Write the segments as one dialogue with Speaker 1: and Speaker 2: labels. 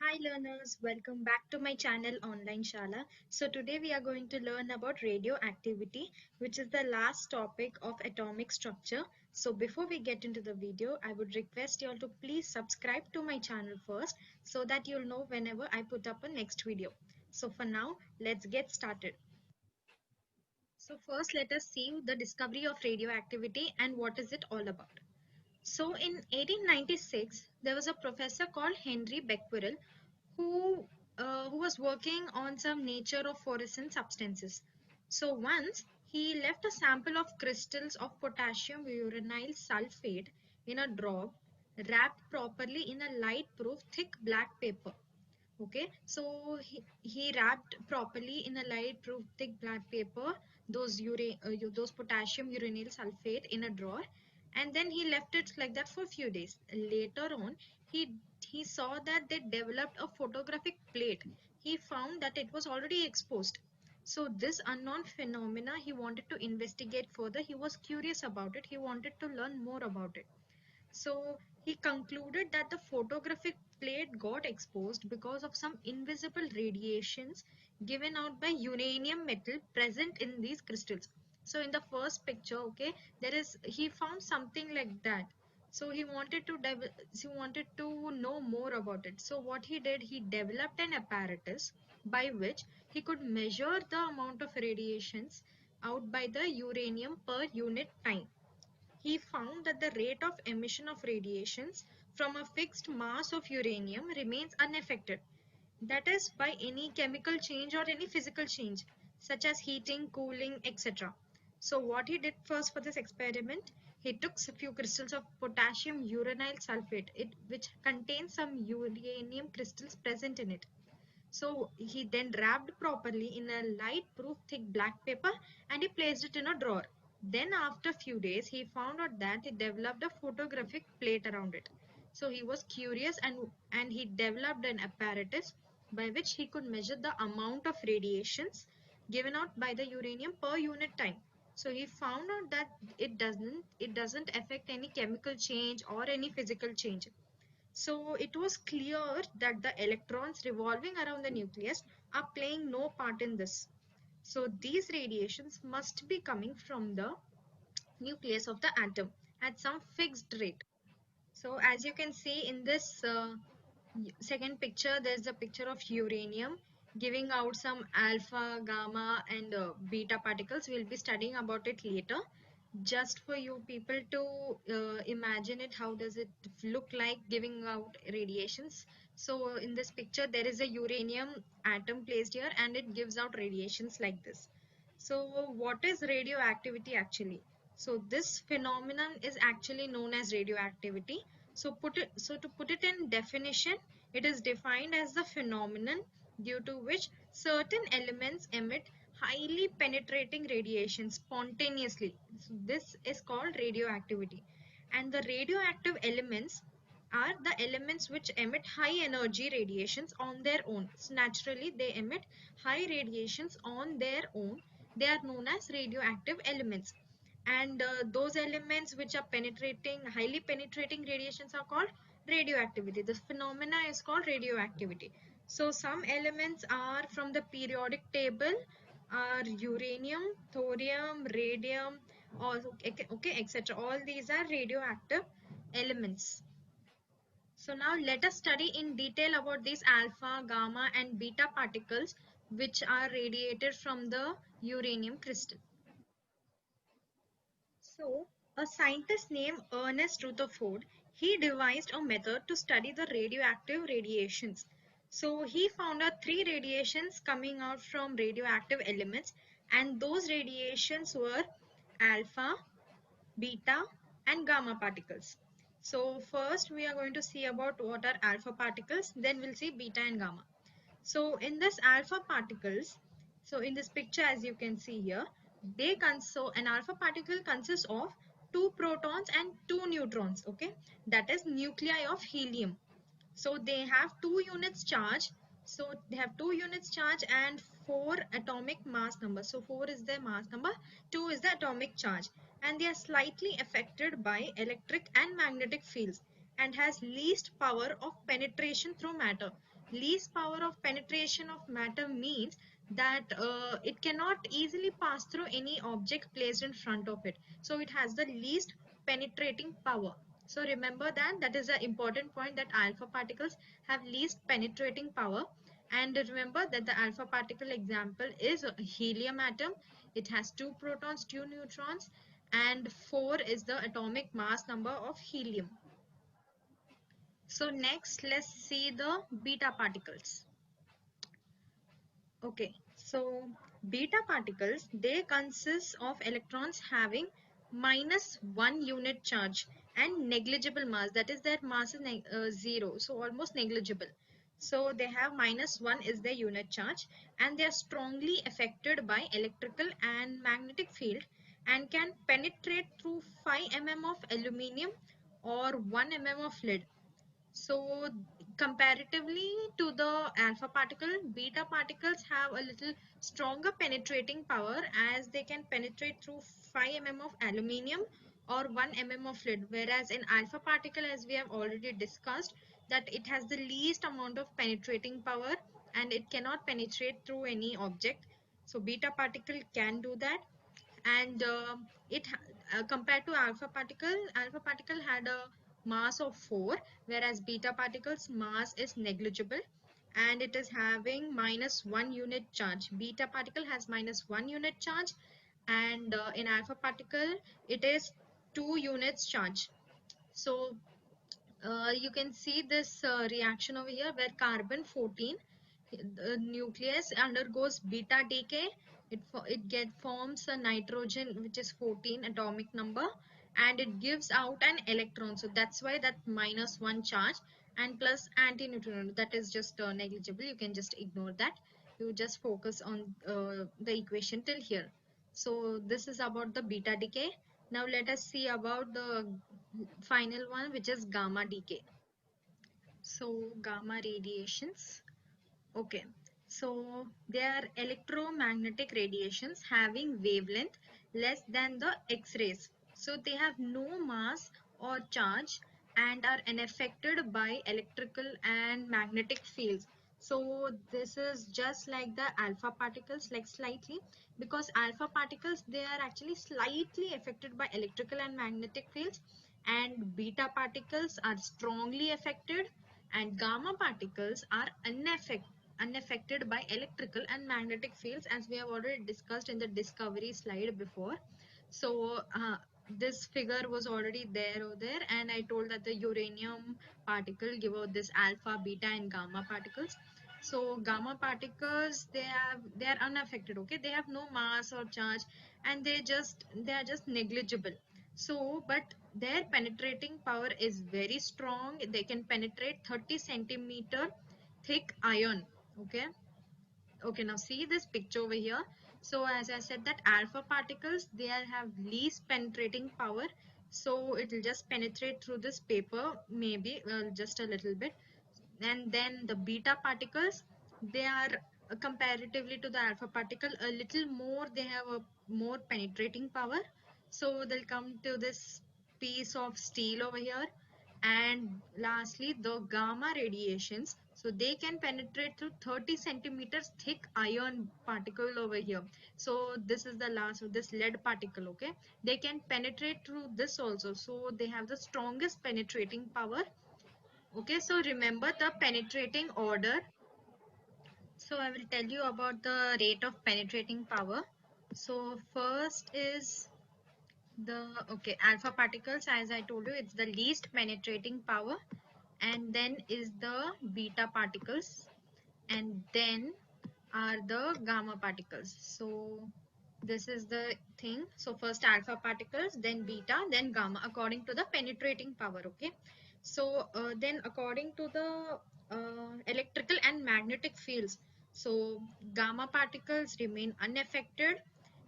Speaker 1: Hi learners, welcome back to my channel Online Shala. So today we are going to learn about radioactivity, which is the last topic of atomic structure. So before we get into the video, I would request you all to please subscribe to my channel first so that you'll know whenever I put up a next video. So for now, let's get started. So first let us see the discovery of radioactivity and what is it all about. So in 1896, there was a professor called Henry Becquerel who who was working on some nature of fluorescent substances. So once he left a sample of crystals of potassium uranyl sulfate in a drawer wrapped properly in a light proof thick black paper. Okay, so he wrapped properly in a light proof thick black paper those potassium uranyl sulfate in a drawer, and then he left it like that for a few days. Later on, he saw that they developed a photographic plate. He found that it was already exposed. So this unknown phenomena he wanted to investigate further. He was curious about it. He wanted to learn more about it. So he concluded that the photographic plate got exposed because of some invisible radiations given out by uranium metal present in these crystals. So in the first picture, okay, he found something like that. So he wanted to know more about it. So what he did, he developed an apparatus by which he could measure the amount of radiations out by the uranium per unit time. He found that the rate of emission of radiations from a fixed mass of uranium remains unaffected, that is, by any chemical change or any physical change, such as heating, cooling, etc. So what he did first for this experiment, he took a few crystals of potassium uranyl sulfate, which contains some uranium crystals present in it. So he then wrapped properly in a light proof thick black paper and he placed it in a drawer. Then after a few days he found out that he developed a photographic plate around it. So he was curious and he developed an apparatus by which he could measure the amount of radiations given out by the uranium per unit time. So he found out that it doesn't affect any chemical change or any physical change. So it was clear that the electrons revolving around the nucleus are playing no part in this. So these radiations must be coming from the nucleus of the atom at some fixed rate. So as you can see in this second picture, there's a picture of uranium giving out some alpha, gamma and beta particles. We'll be studying about it later. Just for you people to imagine it, how does it look like giving out radiations. So in this picture, there is a uranium atom placed here and it gives out radiations like this. So what is radioactivity actually? So this phenomenon is actually known as radioactivity. So to put it in definition, it is defined as the phenomenon due to which certain elements emit highly penetrating radiation spontaneously. So this is called radioactivity. And the radioactive elements are the elements which emit high energy radiations on their own. So naturally, they emit high radiations on their own. They are known as radioactive elements. And those elements which are highly penetrating radiations are called radioactivity. This phenomena is called radioactivity. So some elements are from the periodic table are uranium, thorium, radium, or okay, etc. All these are radioactive elements. So now let us study in detail about these alpha, gamma and beta particles which are radiated from the uranium crystal. So, a scientist named Ernest Rutherford, he devised a method to study the radioactive radiations. So, he found out three radiations coming out from radioactive elements, and those radiations were alpha, beta, and gamma particles. So, first we are going to see about what are alpha particles, then we'll see beta and gamma. So in this alpha particles, so in this picture as you can see here, so an alpha particle consists of two protons and two neutrons, okay? That is nuclei of helium. So they have 2 units charge. So they have 2 units charge and 4 atomic mass number. So 4 is their mass number, 2 is the atomic charge. And they are slightly affected by electric and magnetic fields and has least power of penetration through matter. Least power of penetration of matter means that it cannot easily pass through any object placed in front of it. So it has the least penetrating power. So remember that that is an important point, that alpha particles have least penetrating power. And remember that the alpha particle example is a helium atom. It has 2 protons, 2 neutrons, and 4 is the atomic mass number of helium. So next, let's see the beta particles. Okay, so beta particles, they consist of electrons having -1 unit charge and negligible mass. That is, their mass is 0, so almost negligible. So they have -1 is their unit charge, and they are strongly affected by electrical and magnetic field and can penetrate through 5 mm of aluminium or 1 mm of lead. So comparatively to the alpha particle, beta particles have a little stronger penetrating power, as they can penetrate through 5 mm of aluminium or 1 mm of lead, whereas in alpha particle, as we have already discussed, that it has the least amount of penetrating power and it cannot penetrate through any object. So beta particle can do that. And compared to alpha particle had a mass of 4, whereas beta particles mass is negligible, and it is having -1 unit charge. Beta particle has -1 unit charge, and in alpha particle it is 2 units charge. So you can see this reaction over here, where carbon 14, the nucleus undergoes beta decay. It forms a nitrogen, which is 14 atomic number, and it gives out an electron. So that's why that -1 charge, and plus antineutrino, that is just negligible. You can just ignore that. You just focus on the equation till here. So this is about the beta decay. Now let us see about the final one, which is gamma decay. So gamma radiations. Okay, so they are electromagnetic radiations having wavelength less than the X-rays. So they have no mass or charge and are unaffected by electrical and magnetic fields. So this is just like the alpha particles, like slightly, because alpha particles, they are actually slightly affected by electrical and magnetic fields, and beta particles are strongly affected, and gamma particles are unaffected by electrical and magnetic fields, as we have already discussed in the discovery slide before. So this figure was already there over there, and I told that the uranium particle give out this alpha, beta, and gamma particles. So gamma particles, they are unaffected. Okay, they have no mass or charge, and they are just negligible. So but their penetrating power is very strong. They can penetrate 30 centimeter thick iron. Okay, okay, now see this picture over here. So as I said, that alpha particles, they have least penetrating power, so it will just penetrate through this paper, maybe just a little bit. And then the beta particles, they are comparatively to the alpha particle a little more, they have a more penetrating power. So they'll come to this piece of steel over here. And lastly, the gamma radiations, so they can penetrate through 30 centimeters thick iron particle over here. So this is the last of this lead particle. Okay, they can penetrate through this also, so they have the strongest penetrating power. Okay, so remember the penetrating order. So I will tell you about the rate of penetrating power. So first is the, okay, alpha particles, as I told you, it's the least penetrating power. And then is the beta particles, and then are the gamma particles. So this is the thing. So first alpha particles, then beta, then gamma, according to the penetrating power. Okay, so then according to the electrical and magnetic fields, so gamma particles remain unaffected,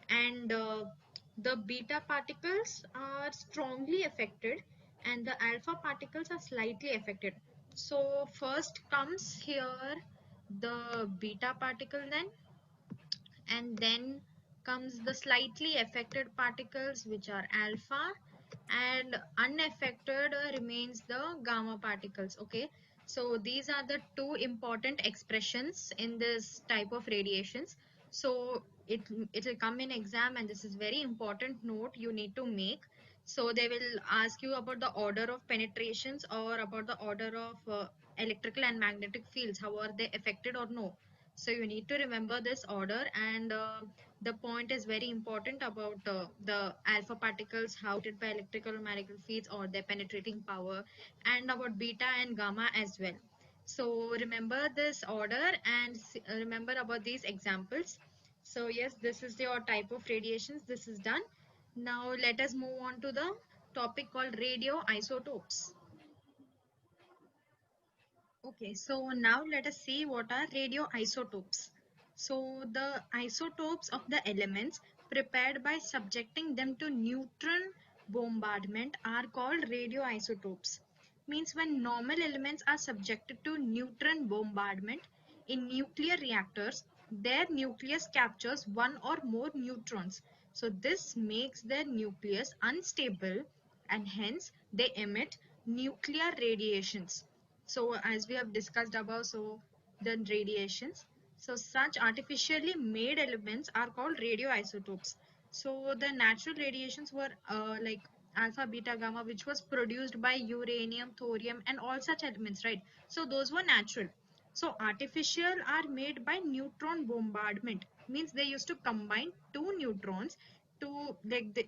Speaker 1: and the beta particles are strongly affected, and the alpha particles are slightly affected. So first comes here the beta particle, then comes the slightly affected particles, which are alpha, and unaffected remains the gamma particles. Okay, So these are the two important expressions in this type of radiations. So it will come in exam, and this is very important note you need to make. So they will ask you about the order of penetrations or about the order of electrical and magnetic fields, how are they affected or no. So you need to remember this order, and the point is very important about the alpha particles, how it by electrical and magnetic fields or their penetrating power, and about beta and gamma as well. So remember this order and remember about these examples. So yes, this is your type of radiations. This is done. Now let us move on to the topic called radioisotopes. Okay, so now let us see what are radioisotopes. So the isotopes of the elements prepared by subjecting them to neutron bombardment are called radioisotopes. Means when normal elements are subjected to neutron bombardment in nuclear reactors, their nucleus captures one or more neutrons. So this makes their nucleus unstable, and hence they emit nuclear radiations. So as we have discussed above, so the radiations. So such artificially made elements are called radioisotopes. So the natural radiations were like alpha, beta, gamma, which was produced by uranium, thorium, and all such elements, right? So those were natural. So artificial are made by neutron bombardment. Means they used to combine two neutrons to like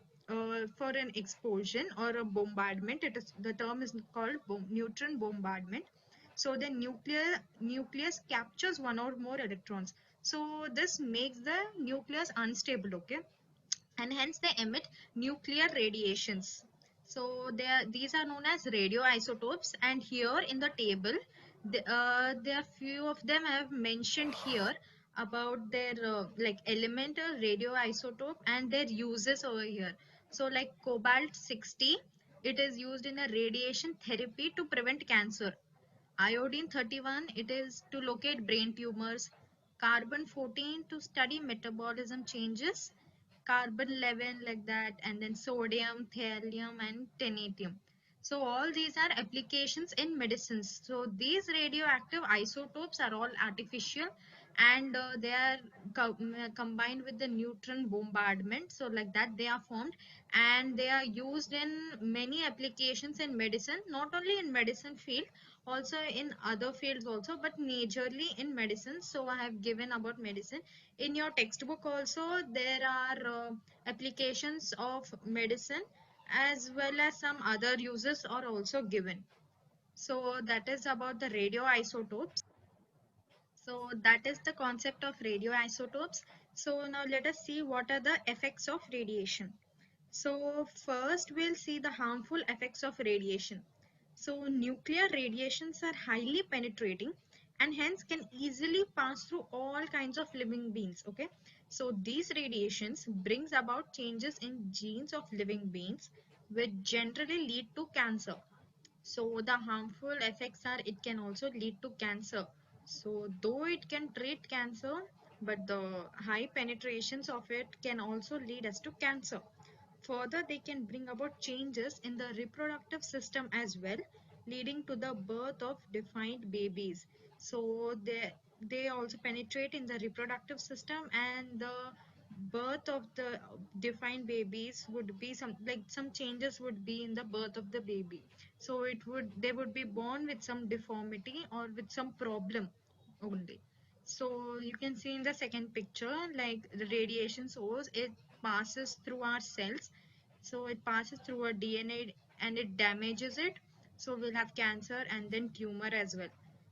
Speaker 1: for an explosion or a bombardment. It is the term is called neutron bombardment. So the nucleus captures one or more electrons. So this makes the nucleus unstable, okay? And hence they emit nuclear radiations. So these are known as radioisotopes, and here in the table there are few of them I have mentioned here about their like elemental radioisotope and their uses over here. So like cobalt 60, it is used in a radiation therapy to prevent cancer. Iodine 31, it is to locate brain tumors. Carbon 14 to study metabolism changes. Carbon 11 like that, and then sodium, thallium, and titanium. So all these are applications in medicines. So these radioactive isotopes are all artificial, and they are combined with the neutron bombardment. So like that they are formed, and they are used in many applications in medicine, not only in medicine field, also in other fields also, but majorly in medicine. So I have given about medicine. In your textbook also there are applications of medicine as well as some other uses are also given. So that is about the radioisotopes. So that is the concept of radioisotopes. So now let us see what are the effects of radiation. So first we'll see the harmful effects of radiation. So nuclear radiations are highly penetrating and hence can easily pass through all kinds of living beings. Okay. So these radiations brings about changes in genes of living beings which generally lead to cancer. So the harmful effects are it can also lead to cancer. So though it can treat cancer, but the high penetrations of it can also lead us to cancer. Further, they can bring about changes in the reproductive system as well, leading to the birth of defined babies. So they also penetrate in the reproductive system, and the birth of the defined babies would be some changes would be in the birth of the baby. So they would be born with some deformity or with some problem only. So you can see in the second picture, like the radiation source, it passes through our cells. So it passes through our DNA and it damages it. So we'll have cancer and then tumor as well.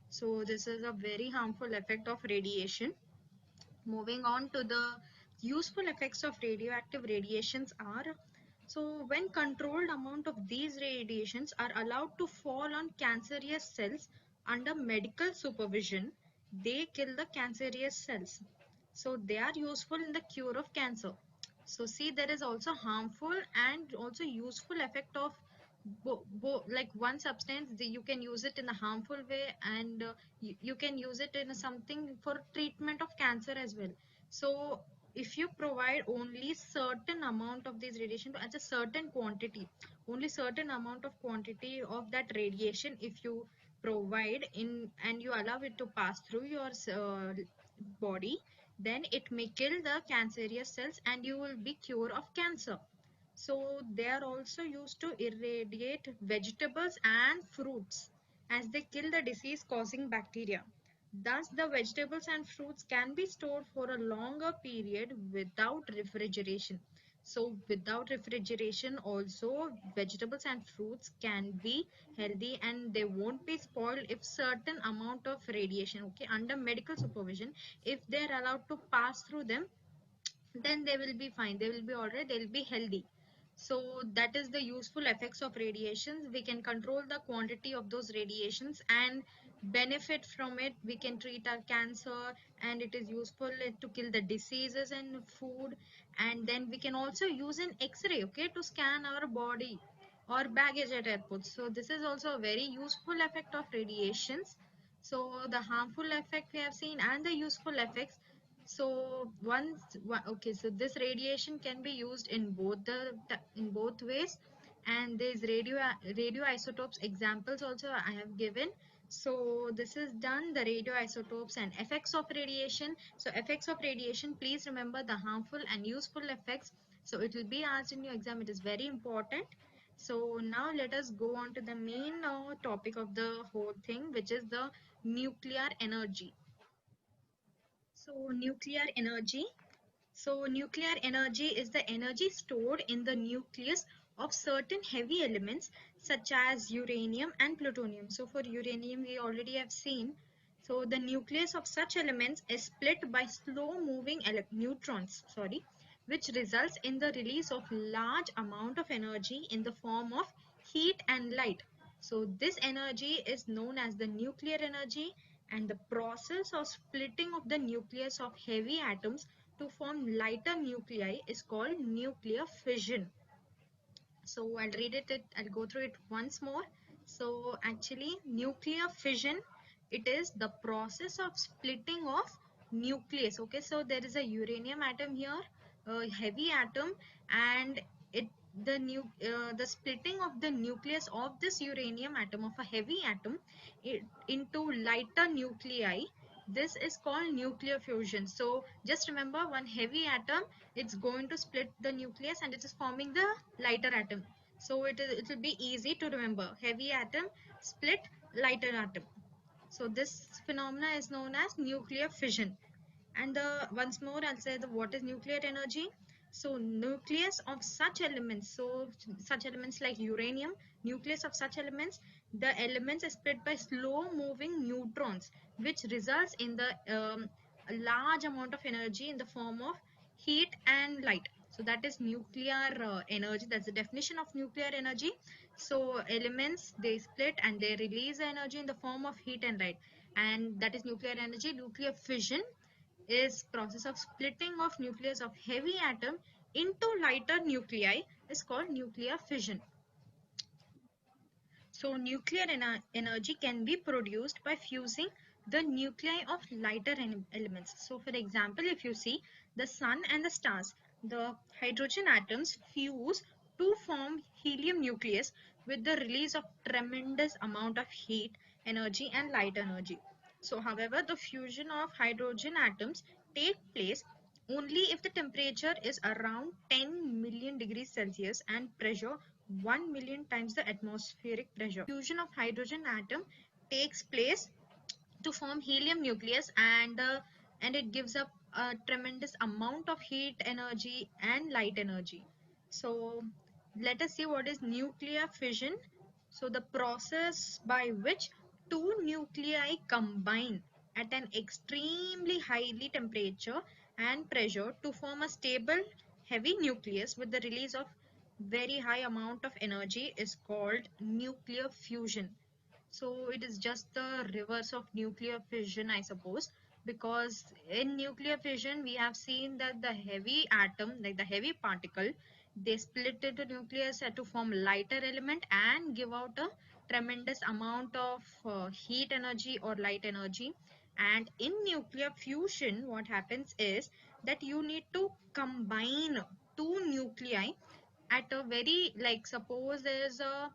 Speaker 1: So this is a very harmful effect of radiation. Moving on to the useful effects of radioactive radiations are, so when controlled amount of these radiations are allowed to fall on cancerous cells under medical supervision, they kill the cancerous cells. So they are useful in the cure of cancer. So see, there is also harmful and also useful effect of like one substance. You can use it in a harmful way, and you can use it in something for treatment of cancer as well. So if you provide only certain amount of this radiation at a certain quantity, only certain amount of quantity of that radiation if you provide in and you allow it to pass through your body, then it may kill the cancerous cells and you will be cured of cancer. So they are also used to irradiate vegetables and fruits as they kill the disease causing bacteria. Thus, the vegetables and fruits can be stored for a longer period without refrigeration. So, without refrigeration, also vegetables and fruits can be healthy and they won't be spoiled if certain amount of radiation, okay, under medical supervision, if they're allowed to pass through them, then they will be fine, they will be all right, they'll be healthy. So that is the useful effects of radiations. We can control the quantity of those radiations and benefit from it. We can treat our cancer, and it is useful to kill the diseases in food. And then we can also use an x-ray, okay, to scan our body or baggage at airports. So this is also a very useful effect of radiations. So the harmful effect we have seen and the useful effects. So okay, so this radiation can be used in in both ways, and these radioisotopes examples also I have given. So this is done, the radioisotopes and effects of radiation. So effects of radiation, please remember the harmful and useful effects. So it will be asked in your exam. It is very important. So now let us go on to the main topic of the whole thing, which is the nuclear energy. So nuclear energy is the energy stored in the nucleus of certain heavy elements such as uranium and plutonium. So for uranium we already have seen. So the nucleus of such elements is split by slow moving neutrons, which results in the release of large amount of energy in the form of heat and light. So this energy is known as the nuclear energy, and the process of splitting of the nucleus of heavy atoms to form lighter nuclei is called nuclear fission. So I'll read it, I'll go through it once more. So actually nuclear fission, it is the process of splitting of nucleus. Okay, so there is a uranium atom here, a heavy atom, and it the splitting of the nucleus of this uranium atom, of a heavy atom, into lighter nuclei, this is called nuclear fusion. So just remember, one heavy atom, it's going to split the nucleus and it is forming the lighter atom. So it will be easy to remember. Heavy atom split lighter atom. So this phenomena is known as nuclear fission. And once more I'll say the what is nuclear energy. So nucleus of such elements, so such elements like uranium, nucleus of such elements, the elements is split by slow moving neutrons, which results in the a large amount of energy in the form of heat and light. So that is nuclear energy. That's the definition of nuclear energy. So elements, they split and they release energy in the form of heat and light, and that is nuclear energy. Nuclear fission is process of splitting of nucleus of heavy atom into lighter nuclei is called nuclear fission. So nuclear energy can be produced by fusing the nuclei of lighter elements. So for example, if you see the sun and the stars, the hydrogen atoms fuse to form helium nucleus with the release of tremendous amount of heat, energy and light energy. So however, the fusion of hydrogen atoms take place only if the temperature is around 10 million degrees Celsius and pressure 1 million times the atmospheric pressure. Fusion of hydrogen atom takes place to form helium nucleus, and it gives up a tremendous amount of heat energy and light energy. So let us see what is nuclear fission. So the process by which two nuclei combine at an extremely highly temperature and pressure to form a stable heavy nucleus with the release of very high amount of energy is called nuclear fusion. So it is just the reverse of nuclear fission, I suppose, because in nuclear fission we have seen that the heavy atom, like the heavy particle, they split into nucleus to form lighter element and give out a tremendous amount of heat energy or light energy. And in nuclear fusion, what happens is that you need to combine two nuclei at a very, like suppose there is a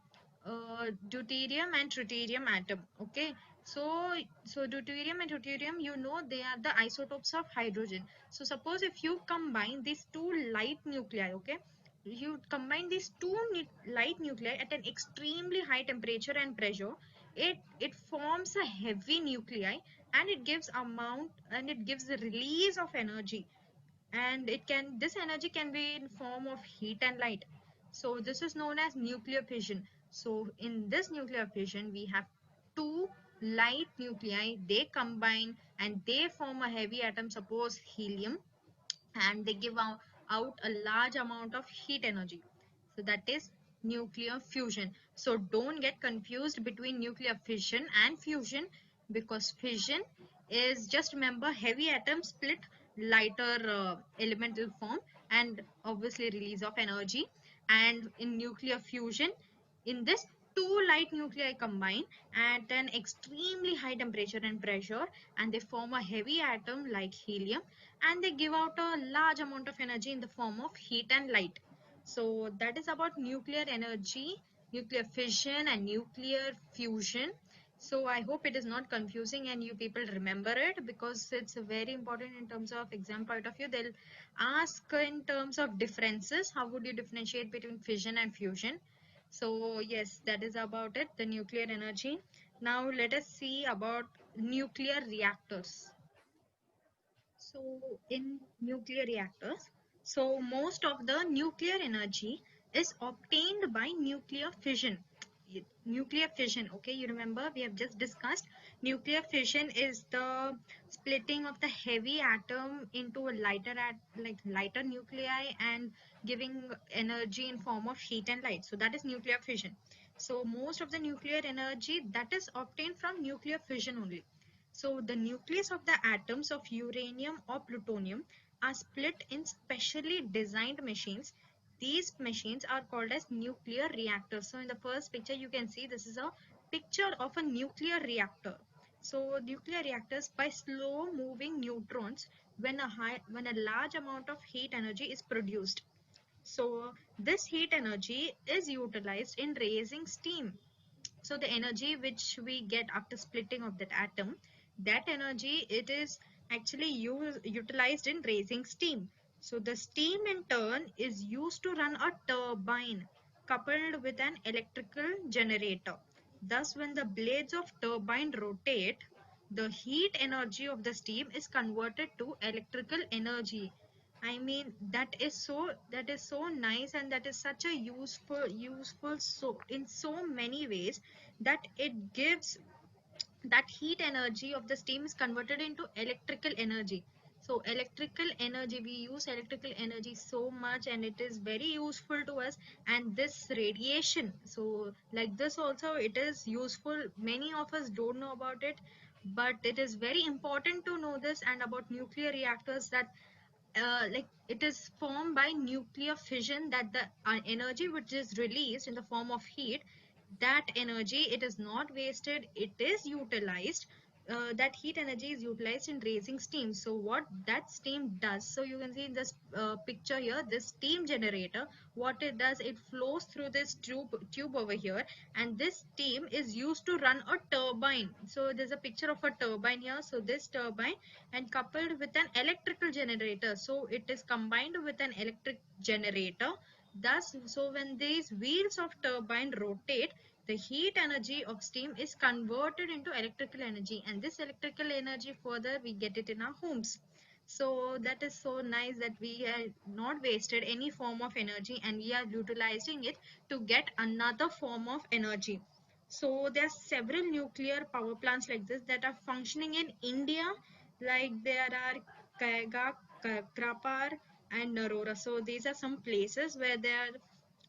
Speaker 1: deuterium and tritium atom. Okay, so deuterium and tritium, you know, they are the isotopes of hydrogen. So suppose if you combine these two light nuclei, okay, you combine these two light nuclei at an extremely high temperature and pressure, it forms a heavy nuclei, and it gives amount, and it gives the release of energy, and this energy can be in form of heat and light. So this is known as nuclear fission. So in this nuclear fission, we have two light nuclei, they combine and they form a heavy atom, suppose helium, and they give out a large amount of heat energy. So that is nuclear fusion. So don't get confused between nuclear fission and fusion, because fission is, just remember, heavy atoms split lighter elemental form and obviously release of energy. And in nuclear fusion, in this, two light nuclei combine at an extremely high temperature and pressure, and they form a heavy atom like helium, and they give out a large amount of energy in the form of heat and light. So that is about nuclear energy, nuclear fission and nuclear fusion. So I hope it is not confusing and you people remember it, because it's very important in terms of exam point of view. They'll ask in terms of differences, how would you differentiate between fission and fusion. So yes, that is about it, the nuclear energy. Now let us see about nuclear reactors. So in nuclear reactors, so most of the nuclear energy is obtained by nuclear fission. Nuclear fission, okay, you remember we have just discussed nuclear fission is the splitting of the heavy atom into a like lighter nuclei and giving energy in form of heat and light. So that is nuclear fission. So most of the nuclear energy that is obtained from nuclear fission only. So the nucleus of the atoms of uranium or plutonium are split in specially designed machines. These machines are called as nuclear reactors. So in the first picture you can see this is a picture of a nuclear reactor. So nuclear reactors by slow moving neutrons when a large amount of heat energy is produced. So this heat energy is utilized in raising steam. So the energy which we get after splitting of that atom, that energy, it is actually utilized in raising steam. So the steam in turn is used to run a turbine coupled with an electrical generator. Thus when the blades of turbine rotate, the heat energy of the steam is converted to electrical energy. I mean, that is so nice, and that is such a useful so in so many ways, that it gives that heat energy of the steam is converted into electrical energy. So electrical energy, we use electrical energy so much, and it is very useful to us. And this radiation, so like this also, it is useful. Many of us don't know about it, but it is very important to know this. And about nuclear reactors, that like it is formed by nuclear fission, that the energy which is released in the form of heat, that energy, it is not wasted, it is utilized. That heat energy is utilized in raising steam. So what that steam does, so you can see in this picture here, this steam generator, what it does, it flows through this tube over here, and this steam is used to run a turbine. So there's a picture of a turbine here. So this turbine, and coupled with an electrical generator, so it is combined with an electric generator. Thus, so when these wheels of turbine rotate, the heat energy of steam is converted into electrical energy, and this electrical energy further we get it in our homes. So that is so nice, that we are not wasted any form of energy, and we are utilizing it to get another form of energy. So there are several nuclear power plants like this that are functioning in India, like there are Kaiga, Kakrapar and Narora. So these are some places where there are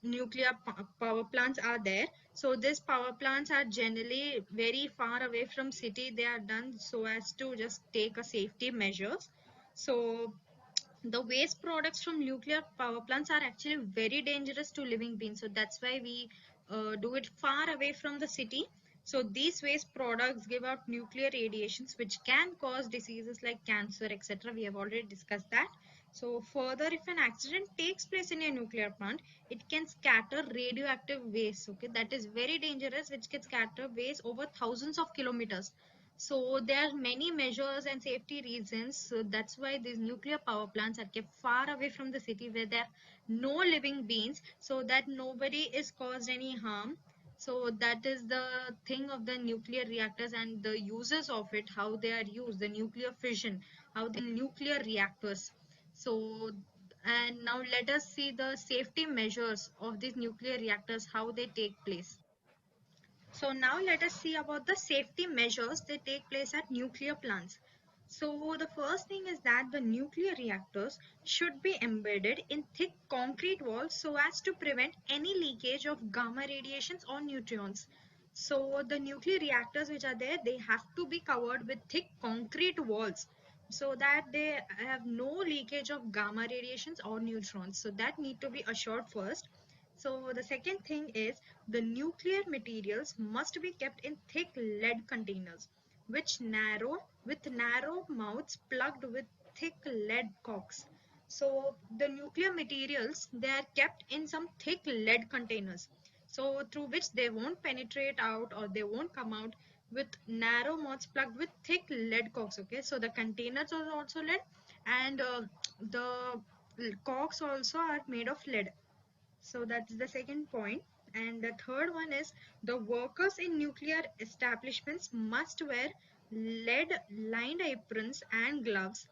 Speaker 1: nuclear power plants are there. So these power plants are generally very far away from city. They are done so as to just take a safety measures. So the waste products from nuclear power plants are actually very dangerous to living beings. So that's why we do it far away from the city. So these waste products give out nuclear radiations which can cause diseases like cancer, etc. We have already discussed that. So further, if an accident takes place in a nuclear plant, it can scatter radioactive waste. Okay, that is very dangerous, which can scatter waste over thousands of kilometers. So there are many measures and safety reasons. So that's why these nuclear power plants are kept far away from the city where there are no living beings, so that nobody is caused any harm. So that is the thing of the nuclear reactors and the uses of it, how they are used, the nuclear fission, how the nuclear reactors. So, and now let us see the safety measures of these nuclear reactors, how they take place. So now let us see about the safety measures that take place at nuclear plants. So the first thing is that the nuclear reactors should be embedded in thick concrete walls so as to prevent any leakage of gamma radiations or neutrons. So the nuclear reactors which are there, they have to be covered with thick concrete walls so that they have no leakage of gamma radiations or neutrons. So that need to be assured first. So the second thing is the nuclear materials must be kept in thick lead containers, which narrow with narrow mouths plugged with thick lead corks. So the nuclear materials, they are kept in some thick lead containers. So through which they won't penetrate out or they won't come out, with narrow mouths plugged with thick lead corks. Okay, so the containers are also lead, and the corks also are made of lead. So that's the second point. And the third one is the workers in nuclear establishments must wear lead lined aprons and gloves.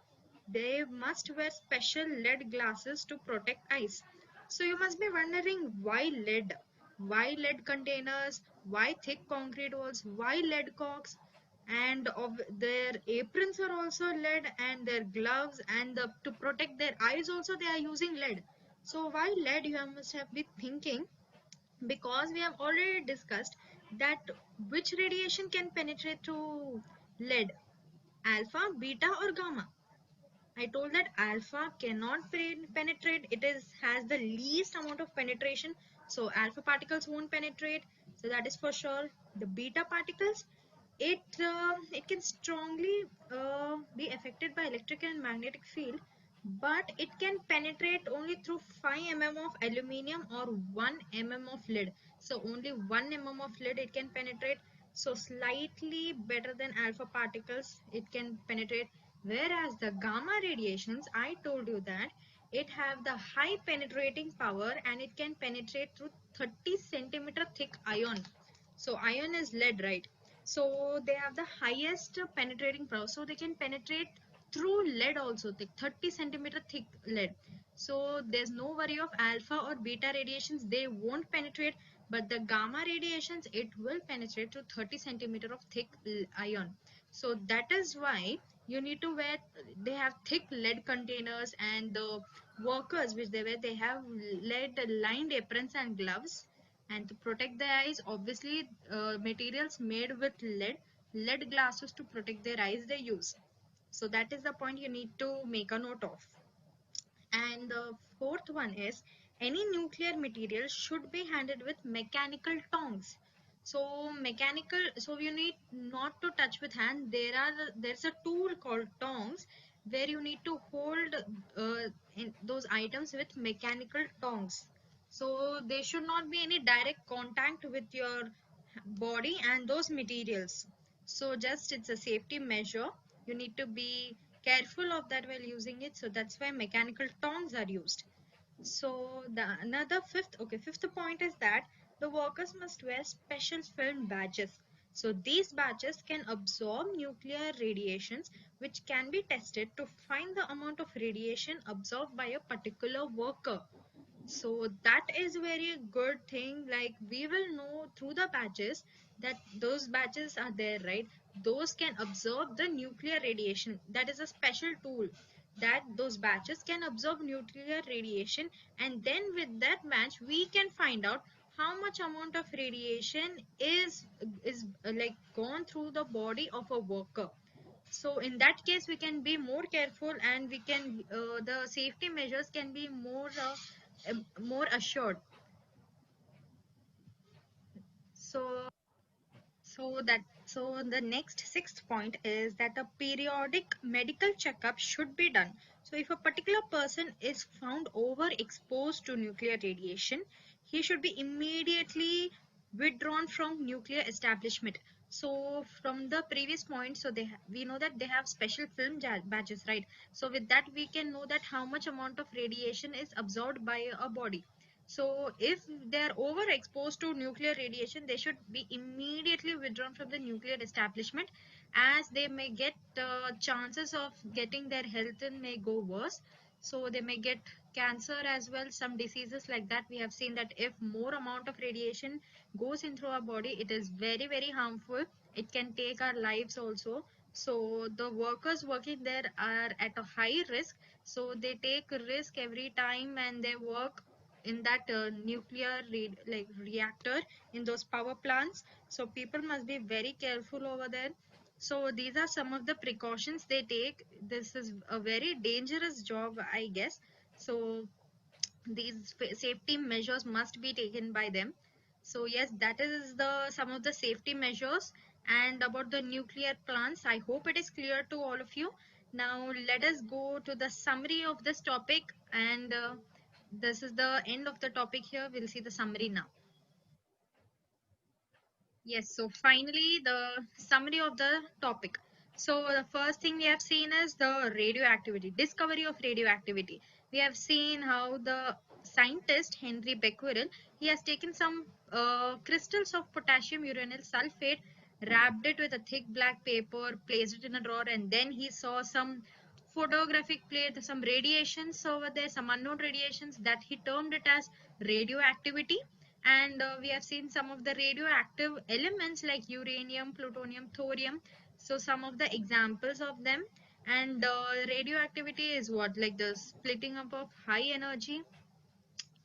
Speaker 1: They must wear special lead glasses to protect eyes. So you must be wondering, why lead? Why lead containers? Why thick concrete walls? Why lead corks? And of their aprons are also lead, and their gloves, and to protect their eyes also they are using lead. So why lead, you must have been thinking, because we have already discussed that which radiation can penetrate through lead, alpha, beta or gamma. I told that alpha cannot penetrate. It is has the least amount of penetration. So alpha particles won't penetrate. So that is for sure. The beta particles, it can strongly be affected by electric and magnetic field, but it can penetrate only through 5 mm of aluminium or 1 mm of lead. So only 1 mm of lead it can penetrate. So slightly better than alpha particles it can penetrate. Whereas the gamma radiations, I told you that it have the high penetrating power and it can penetrate through 30 centimeter thick ion. So ion is lead, right? So they have the highest penetrating power. So they can penetrate through lead also, thick 30 centimeter thick lead. So there's no worry of alpha or beta radiations. They won't penetrate, but the gamma radiations, it will penetrate to 30 centimeter of thick ion. So that is why you need to wear, they have thick lead containers, and the workers which they wear, they have lead lined aprons and gloves. And to protect the eyes, obviously materials made with lead glasses to protect their eyes they use. So that is the point you need to make a note of. And the fourth one is any nuclear material should be handled with mechanical tongs. So mechanical, so you need not to touch with hand. There's a tool called tongs where you need to hold those items with mechanical tongs. So there should not be any direct contact with your body and those materials. So just it's a safety measure. You need to be careful of that while using it. So that's why mechanical tongs are used. So the another fifth point is that the workers must wear special film badges. So these badges can absorb nuclear radiations, which can be tested to find the amount of radiation absorbed by a particular worker. So that is very good thing. Like we will know through the batches that those batches are there, right? Those can absorb the nuclear radiation. That is a special tool that those batches can absorb nuclear radiation, and then with that match we can find out how much amount of radiation is like gone through the body of a worker. So in that case we can be more careful, and we can the safety measures can be more assured. So So the next sixth point is that a periodic medical checkup should be done. So if a particular person is found overexposed to nuclear radiation, he should be immediately withdrawn from nuclear establishment. So from the previous point, so we know that they have special film badges, right? So with that we can know that how much amount of radiation is absorbed by a body. So if they are overexposed to nuclear radiation, they should be immediately withdrawn from the nuclear establishment, as they may get chances of getting their health and may go worse. So they may get cancer as well, some diseases like that. We have seen that if more amount of radiation goes into our body, it is very, very harmful. It can take our lives also. So the workers working there are at a high risk. So they take risk every time and they work in that nuclear reactor in those power plants. So people must be very careful over there. So these are some of the precautions they take. This is a very dangerous job, I guess. So these safety measures must be taken by them. So yes, that is the some of the safety measures. And about the nuclear plants, I hope it is clear to all of you. Now let us go to the summary of this topic, and this is the end of the topic here. We'll see the summary now. Yes, so finally the summary of the topic. So the first thing we have seen is the radioactivity, discovery of radioactivity. We have seen how the scientist Henry Becquerel, he has taken some crystals of potassium uranyl sulfate, wrapped it with a thick black paper, placed it in a drawer, and then he saw some photographic plate, some radiations over there, some unknown radiations, that he termed it as radioactivity. And we have seen some of the radioactive elements like uranium, plutonium, thorium. So some of the examples of them. And radioactivity is what, like the splitting up of high energy.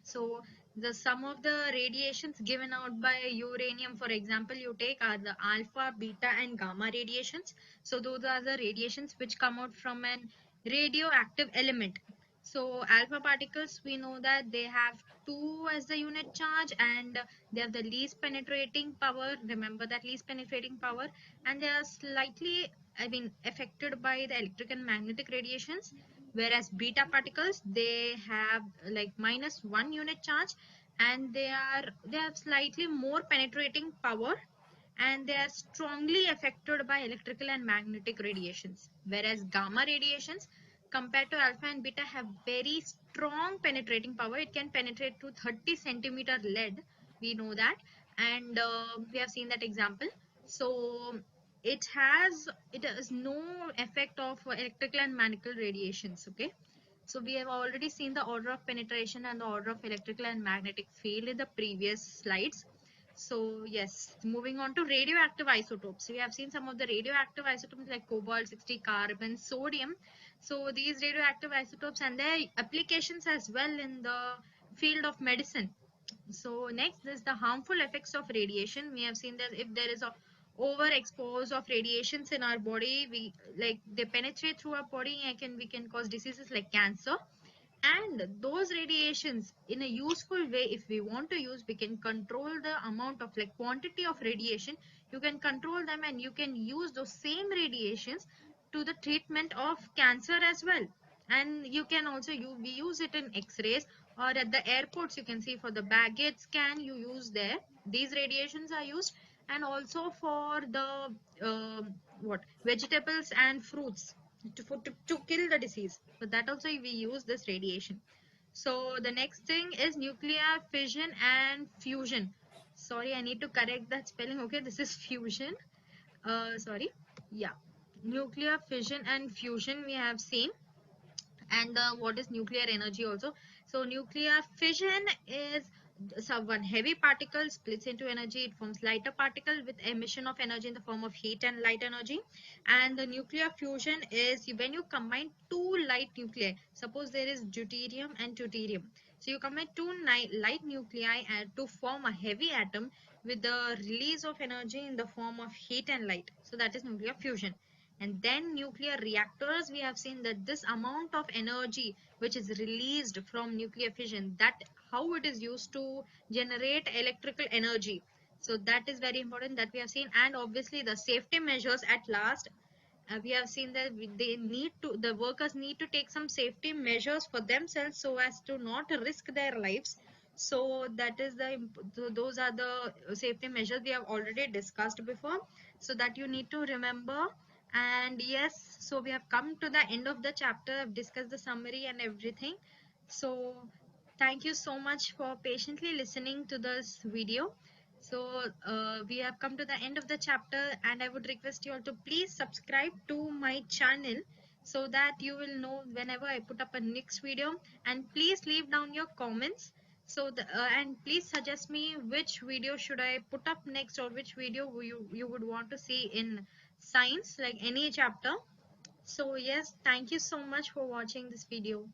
Speaker 1: So the some of the radiations given out by uranium, for example, you take are the alpha, beta, and gamma radiations. So those are the radiations which come out from an radioactive element. So alpha particles, we know that they have 2 as the unit charge, and they have the least penetrating power. Remember that, least penetrating power. And they are slightly, I mean, affected by the electric and magnetic radiations. Whereas beta particles, they have like -1 unit charge, and they have slightly more penetrating power, and they are strongly affected by electrical and magnetic radiations. Whereas gamma radiations, compared to alpha and beta, have very strong penetrating power. It can penetrate to 30 centimeter lead, we know that. And we have seen that example. So it has no effect of electrical and mechanical radiations. Okay, so we have already seen the order of penetration and the order of electrical and magnetic field in the previous slides. So yes, moving on to radioactive isotopes. We have seen some of the radioactive isotopes like cobalt 60, carbon, sodium. So these radioactive isotopes and their applications as well in the field of medicine. So next is the harmful effects of radiation. We have seen that if there is a overexpose of radiations in our body, they penetrate through our body and we can cause diseases like cancer. And those radiations, in a useful way, if we want to use, we can control the amount of like quantity of radiation. You can control them, and you can use those same radiations to the treatment of cancer as well. And you can also we use it in x-rays, or at the airports you can see for the baggage scan, you use there, these radiations are used. And also for the what vegetables and fruits, to kill the disease. So that also we use this radiation. So the next thing is nuclear fission and fusion. Sorry, I need to correct that spelling. Okay, this is fusion. Sorry. Yeah. Nuclear fission and fusion we have seen. And what is nuclear energy also. So nuclear fission is one heavy particle splits into energy, it forms lighter particle with emission of energy in the form of heat and light energy. And the nuclear fusion is when you combine two light nuclei. Suppose there is deuterium and tritium, so you combine two light nuclei to form a heavy atom with the release of energy in the form of heat and light. So that is nuclear fusion. And then nuclear reactors, we have seen that this amount of energy which is released from nuclear fission, that how it is used to generate electrical energy. So that is very important that we have seen. And obviously the safety measures at last, we have seen that they need to, the workers need to take some safety measures for themselves so as to not risk their lives. So that is those are the safety measures we have already discussed before, so that you need to remember. And yes, so we have come to the end of the chapter. I've discussed the summary and everything. So thank you so much for patiently listening to this video. So we have come to the end of the chapter, and I would request you all to please subscribe to my channel so that you will know whenever I put up a next video. And please leave down your comments. So and please suggest me which video should I put up next, or which video you would want to see in science, like any chapter. So yes, thank you so much for watching this video.